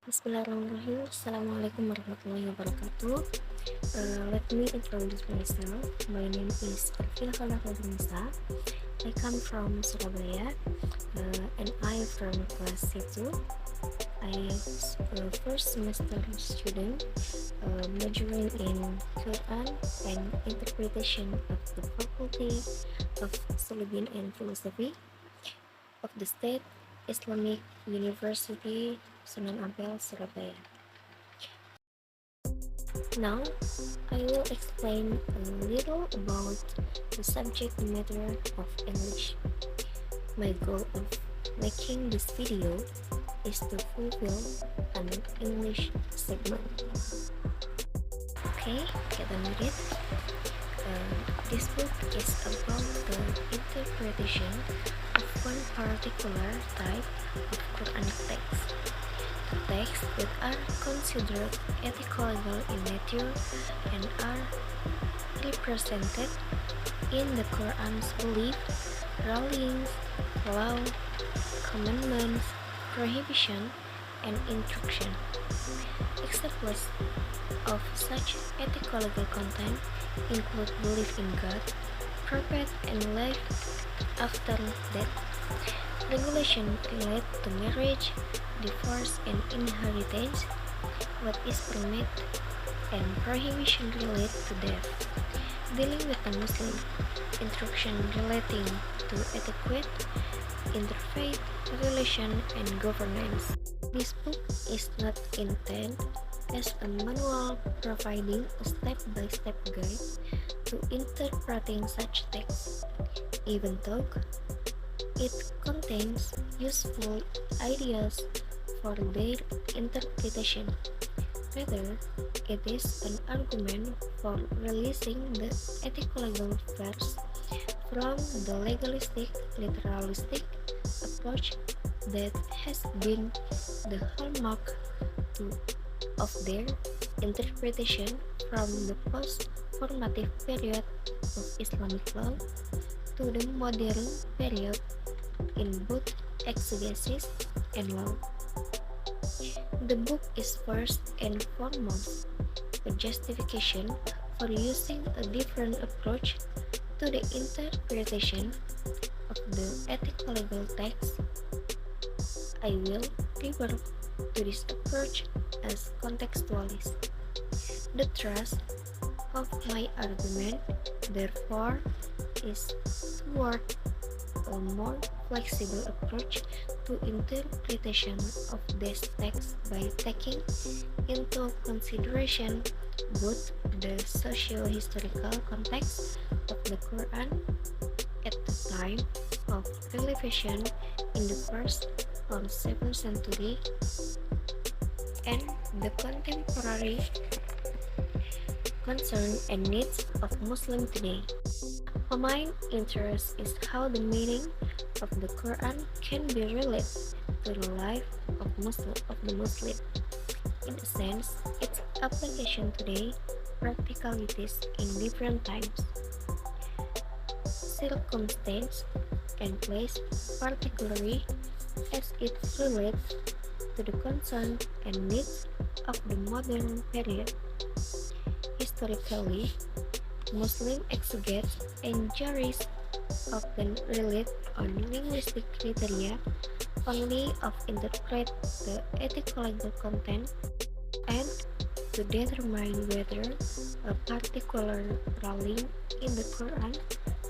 Bismillahirrahmanirrahim. Assalamualaikum warahmatullahi wabarakatuh. Let me introduce myself. My name is Arfila Khalafadunisa. I come from Surabaya, and I am from class C2. I am a first semester student, majoring in Quran and interpretation of the Faculty of Salahuddin and Philosophy of the State Islamic University Sunan Ampel, Surabaya. Now, I will explain a little about the subject matter of English. My goal of making this video is to fulfill an English segment. Okay, get on with it. This book is about the interpretation of one particular type of Quranic text. Texts that are considered ethical in nature and are represented in the Quran's belief, rulings, law, commandments, prohibition, and instruction. Examples of such ethical content include belief in God, prophet, and life after death. Regulation relate to marriage, divorce, and inheritance, what is permitted, and prohibition relate to death. Dealing with a Muslim, instruction relating to etiquette, interfaith relation, and governance. This book is not intended as a manual providing a step-by-step guide to interpreting such texts, even though it contains useful ideas for their interpretation. Rather, it is an argument for releasing the ethical verse from the legalistic, literalistic approach that has been the hallmark of their interpretation from the post-formative period of Islamic law to the modern period in both exegesis and law. The book is first and foremost a justification for using a different approach to the interpretation of the ethical legal text. I will refer to this approach as contextualist. The thrust of my argument, therefore, is toward a more flexible approach to interpretation of this text by taking into consideration both the socio-historical context of the Quran at the time of revelation in the 1st or 2nd century and the contemporary concern and needs of Muslims today. My main interest is how the meaning of the Quran can be related to the life of the Muslim. In a sense, its application today, practicalities in different times, circumstance, and place, particularly as it relates to the concern and needs of the modern period. Historically, Muslim exegetes and jurists often rely on linguistic criteria only of interpret the ethical legal content and to determine whether a particular ruling in the Quran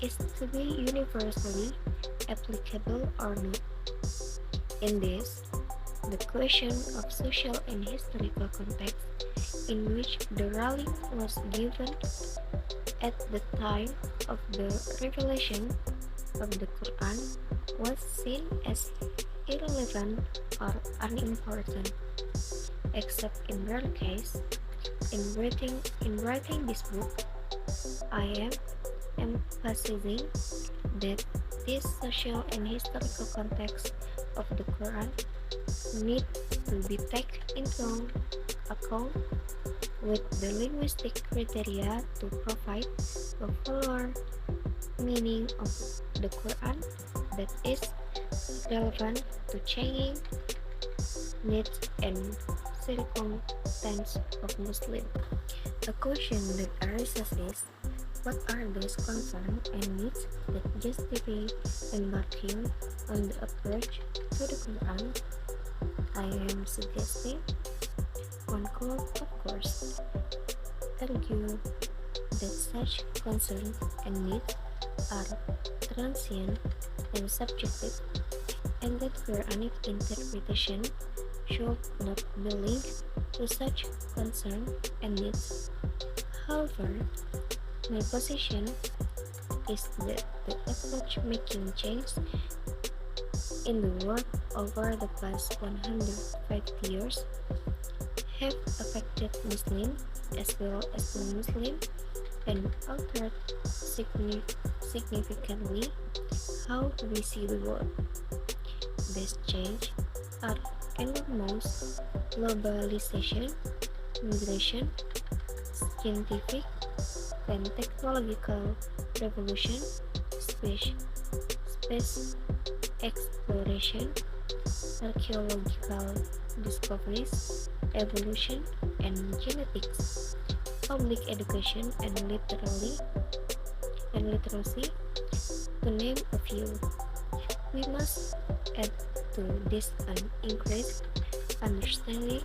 is to be universally applicable or not. In this, the question of social and historical context in which the ruling was given at the time of the revelation of the Quran was seen as irrelevant or unimportant, except in rare case. In writing this book, I am emphasizing that this social and historical context of the Quran need to be taken into account with the linguistic criteria to provide a fuller meaning of the Quran that is relevant to changing needs, and circumstances of Muslims. A question that arises is, what are those concerns and needs that justify embarking on the approach to the Quran? I am suggesting one could, of course, argue that such concerns and needs are transient and subjective, and that Quranic interpretation should not be linked to such concerns and needs. However, my position is that the approach making change in the world over the past 150 years have affected Muslims as well as non-Muslim and altered significantly how we see the world. These changes are enormous: globalization, migration, scientific and technological revolution, space, space exploration, archaeological discoveries, evolution and genetics, public education and literacy, to name a few. We must add to this an increased understanding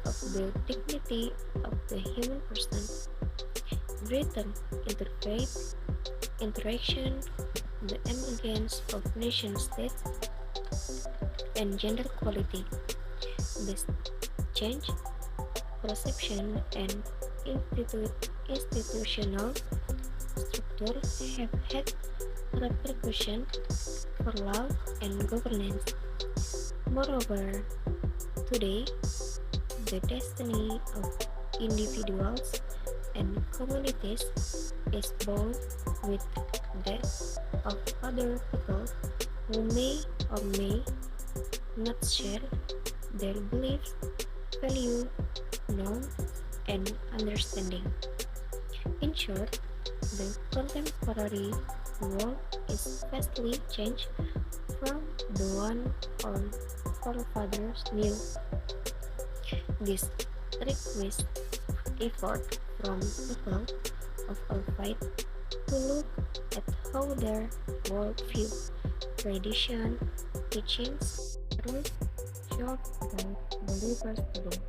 of the dignity of the human person, greater interfaith interaction, the emergence of nation states, and gender equality. This change, perception, and institutional structure have had repercussions for law and governance. Moreover, today, the destiny of individuals and communities is bound with that of other people who may or may not share their beliefs, value, norm, and understanding. In short, the contemporary world is vastly changed from the one our forefathers knew. This requires effort from people of all faith to look at how their worldview, tradition, teachings, rules shape the believers today.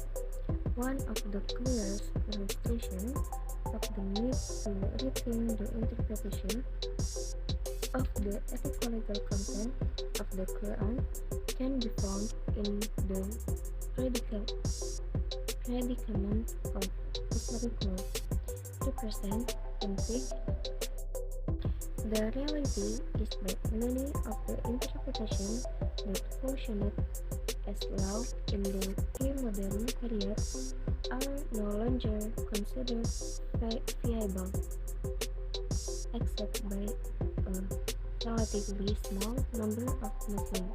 One of the clearest illustrations of the need to rethink the interpretation of the ethical legal content of the Quran can be found in the predicament of Islamic law to present and pick. The reality is that many of the interpretations that functioned as law in the pre-modern period are no longer considered viable, except by a relatively small number of Muslims.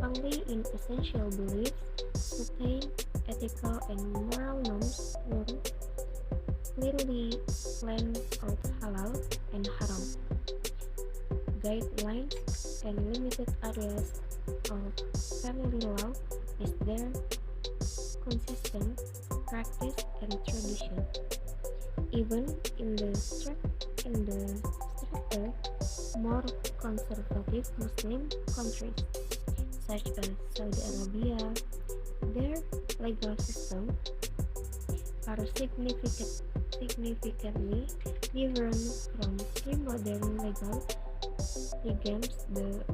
Only in essential beliefs, certain ethical and moral norms were clearly planned out halal and haram. Guidelines and limited areas of family law is their consistent practice and tradition. Even in the stricter, more conservative Muslim countries, such as Saudi Arabia, their legal system are significantly different from pre-modern legal regimes that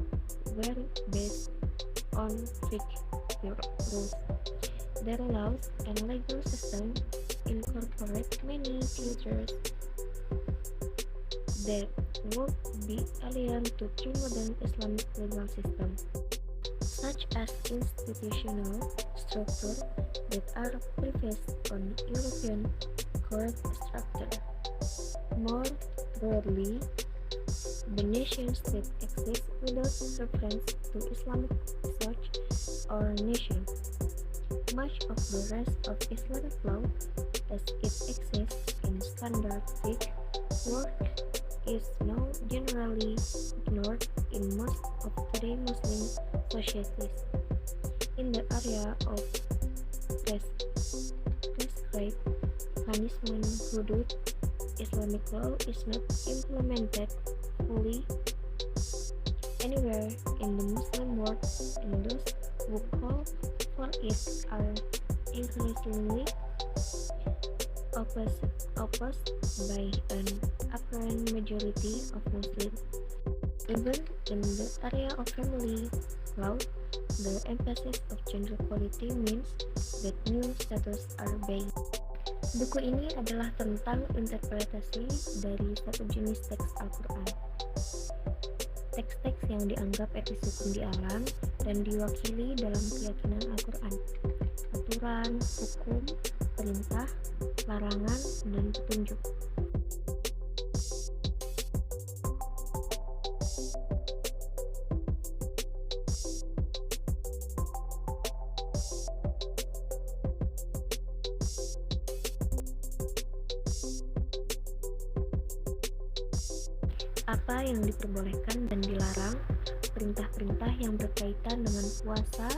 were based on strict rules. Their laws and legal system incorporate many features that would be alien to pre-modern Islamic legal system, such as institutional structure that are premised on European court structure. More broadly, the nation-state exists without reference to Islamic such or nation. Much of the rest of Islamic law, as it exists in standard fiqh work, is now generally ignored in most of today's Muslim societies. In the area of prescribed punishment, hudud, Islamic law is not implemented fully anywhere in the Muslim world, and those who call for it are increasingly opposed by an apparent majority of Muslims. Even in the area of family law, the emphasis of gender equality means that new status are being. Buku ini adalah tentang interpretasi dari satu jenis teks Al-Quran. Teks-teks yang dianggap etis hukum di alam dan diwakili dalam keyakinan Al-Quran. Aturan, hukum, perintah, larangan, dan petunjuk. Apa yang diperbolehkan dan dilarang, perintah-perintah yang berkaitan dengan puasa,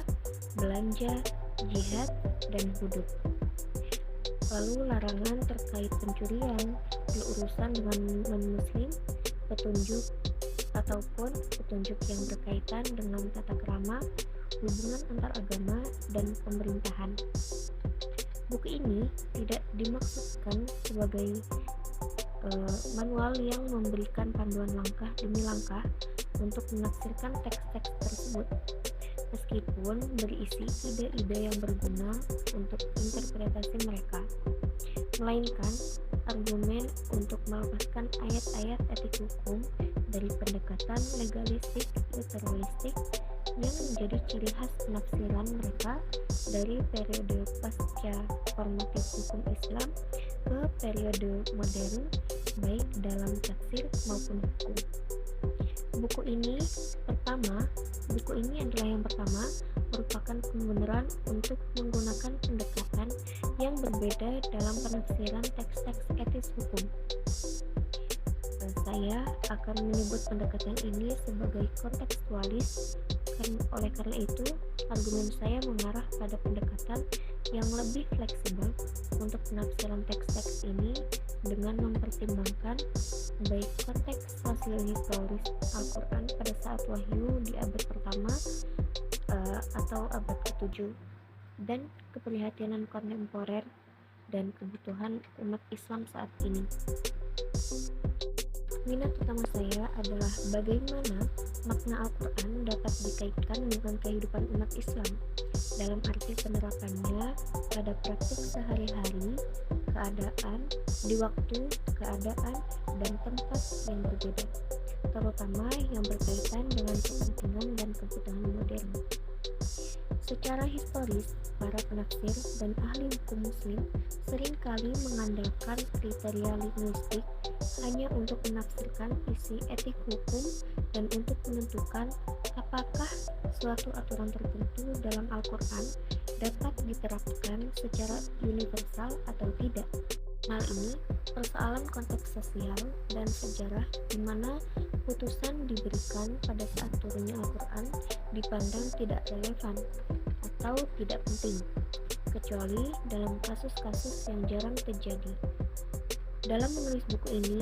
belanja, jihad, dan hudud. Lalu larangan terkait pencurian, berurusan dengan non-muslim, petunjuk ataupun petunjuk yang berkaitan dengan tata krama, hubungan antar agama, dan pemerintahan. Buku ini tidak dimaksudkan sebagai manual yang memberikan panduan langkah demi langkah untuk menafsirkan teks-teks tersebut, meskipun berisi ide-ide yang berguna untuk interpretasi mereka, melainkan argumen untuk melepaskan ayat-ayat etik hukum dari pendekatan legalistik literalistik yang menjadi ciri khas penafsiran mereka dari periode pasca formatif hukum Islam ke periode modern, baik dalam tafsir maupun hukum. Buku ini adalah yang pertama merupakan pembenaran untuk menggunakan pendekatan yang berbeda dalam penafsiran teks-teks etis hukum. Saya akan menyebut pendekatan ini sebagai kontekstualis. Oleh karena itu, argumen saya mengarah pada pendekatan yang lebih fleksibel untuk penafsiran teks-teks ini dengan mempertimbangkan baik konteks sosiohistoris Al-Quran pada saat wahyu di abad pertama atau abad ke-7 dan keprihatinan kontemporer dan kebutuhan umat Islam saat ini. Minat utama saya adalah bagaimana makna Al-Quran dapat dikaitkan dengan kehidupan umat Islam dalam arti penerapannya pada praktik sehari-hari, keadaan, di waktu, keadaan, dan tempat yang berbeda, terutama yang berkaitan dengan kepentingan dan kebutuhan modern. Secara historis, para penafsir dan ahli hukum muslim seringkali mengandalkan kriteria linguistik hanya untuk menafsirkan isi etik hukum dan untuk menentukan apakah suatu aturan tertentu dalam Al-Quran dapat diterapkan secara universal atau tidak. Hal ini persoalan konteks sosial dan sejarah di mana putusan diberikan pada saat turunnya Al-Quran dipandang tidak relevan atau tidak penting, kecuali dalam kasus-kasus yang jarang terjadi. Dalam menulis buku ini,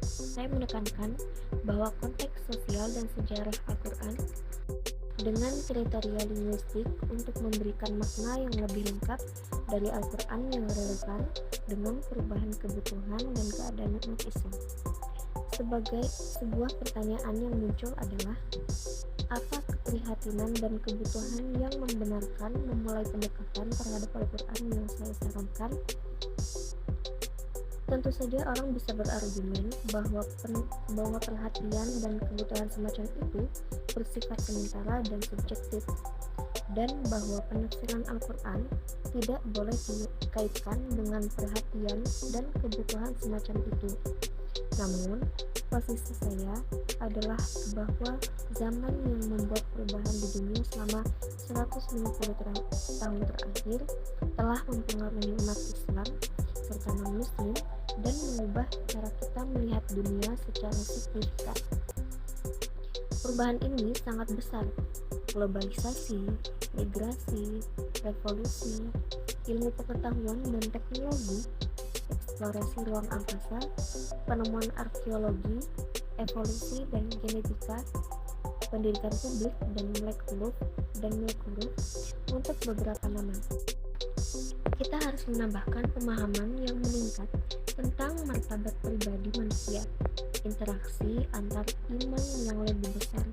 saya menekankan bahwa konteks sosial dan sejarah Al-Quran dengan kriteria linguistik untuk memberikan makna yang lebih lengkap dari Al-Quran yang relevan dengan perubahan kebutuhan dan keadaan umat Islam. Sebagai sebuah pertanyaan yang muncul adalah, apa keprihatinan dan kebutuhan yang membenarkan memulai pendekatan terhadap Al-Quran yang saya sarankan? Tentu saja orang bisa berargumen bahwa perhatian dan kebutuhan semacam itu bersifat sementara dan subjektif, dan bahwa penafsiran Al-Quran tidak boleh dikaitkan dengan perhatian dan kebutuhan semacam itu. Namun, posisi saya adalah bahwa zaman yang membuat perubahan di dunia selama 150 tahun terakhir telah mempengaruhi umat Islam serta non-Muslim dan mengubah cara kita melihat dunia secara signifikan. Perubahan ini sangat besar. Globalisasi, migrasi, revolusi, ilmu pengetahuan dan teknologi, eksplorasi ruang angkasa, penemuan arkeologi, evolusi dan genetika, pendidikan publik dan melek huruf untuk beberapa nama. Kita harus menambahkan pemahaman yang meningkat tentang martabat pribadi manusia, interaksi antar iman yang lebih besar,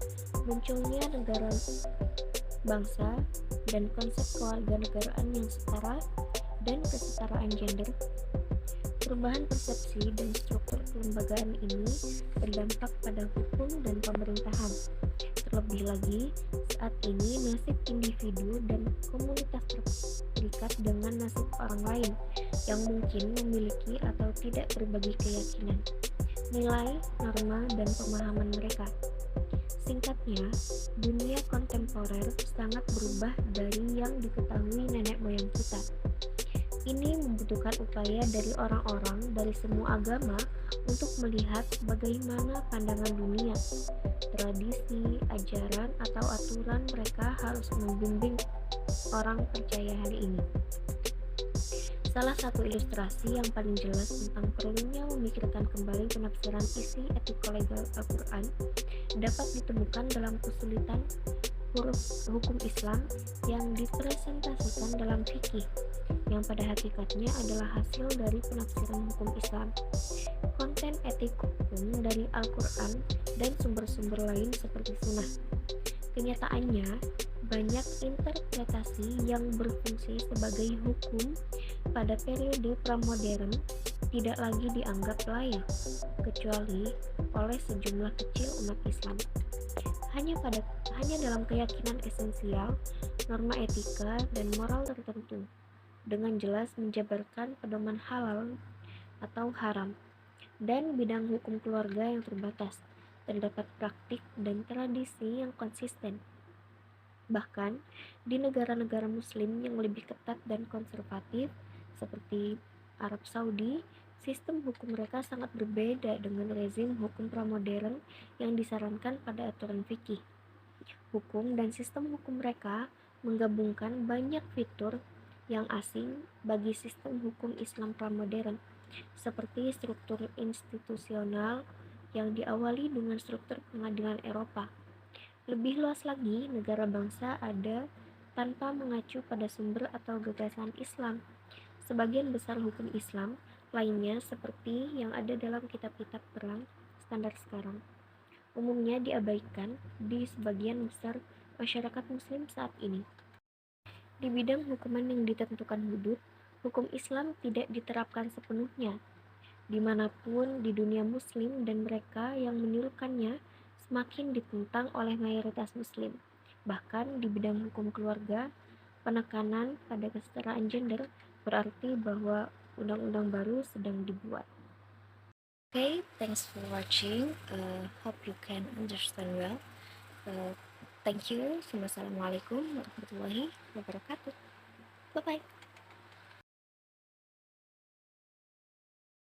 munculnya negara bangsa, dan konsep kewarganegaraan yang setara dan kesetaraan gender. Perubahan persepsi dan struktur kelembagaan ini berdampak pada hukum dan pemerintahan. Terlebih lagi, saat ini nasib individu dan komunitas terikat dengan nasib orang lain yang mungkin memiliki atau tidak berbagi keyakinan, nilai, norma, dan pemahaman mereka. Singkatnya, dunia kontemporer sangat berubah dari yang diketahui nenek moyang kita. Ini membutuhkan upaya dari orang-orang dari semua agama untuk melihat bagaimana pandangan dunia, tradisi, ajaran, atau aturan mereka harus membimbing orang percaya hari ini. Salah satu ilustrasi yang paling jelas tentang perlunya memikirkan kembali penafsiran isi etiko-legal Al-Quran dapat ditemukan dalam kesulitan huruf hukum Islam yang dipresentasikan dalam fikih, yang pada hakikatnya adalah hasil dari penafsiran hukum Islam. Konten etik hukum dari Al-Quran dan sumber-sumber lain seperti sunnah. Kenyataannya, banyak interpretasi yang berfungsi sebagai hukum pada periode pramodern tidak lagi dianggap layak, kecuali oleh sejumlah kecil umat Islam. Hanya dalam keyakinan esensial, norma etika dan moral tertentu, dengan jelas menjabarkan pedoman halal atau haram, dan bidang hukum keluarga yang terbatas, terdapat praktik dan tradisi yang konsisten. Bahkan, di negara-negara muslim yang lebih ketat dan konservatif, seperti Arab Saudi, sistem hukum mereka sangat berbeda dengan rezim hukum pramodern yang disarankan pada aturan fikih. Hukum dan sistem hukum mereka menggabungkan banyak fitur yang asing bagi sistem hukum Islam pramodern, seperti struktur institusional yang diawali dengan struktur pengadilan Eropa. Lebih luas lagi, negara bangsa ada tanpa mengacu pada sumber atau gagasan Islam. Sebagian besar hukum Islam lainnya seperti yang ada dalam kitab-kitab perang standar sekarang, umumnya diabaikan di sebagian besar masyarakat muslim saat ini. Di bidang hukuman yang ditentukan hudud, hukum Islam tidak diterapkan sepenuhnya dimanapun di dunia muslim, dan mereka yang menirukannya semakin ditentang oleh mayoritas muslim. Bahkan di bidang hukum keluarga, penekanan pada kesetaraan gender berarti bahwa undang-undang baru sedang dibuat. Okay, thanks for watching. Hope you can understand well. Thank you. Wassalamualaikum warahmatullahi wabarakatuh. Bye-bye.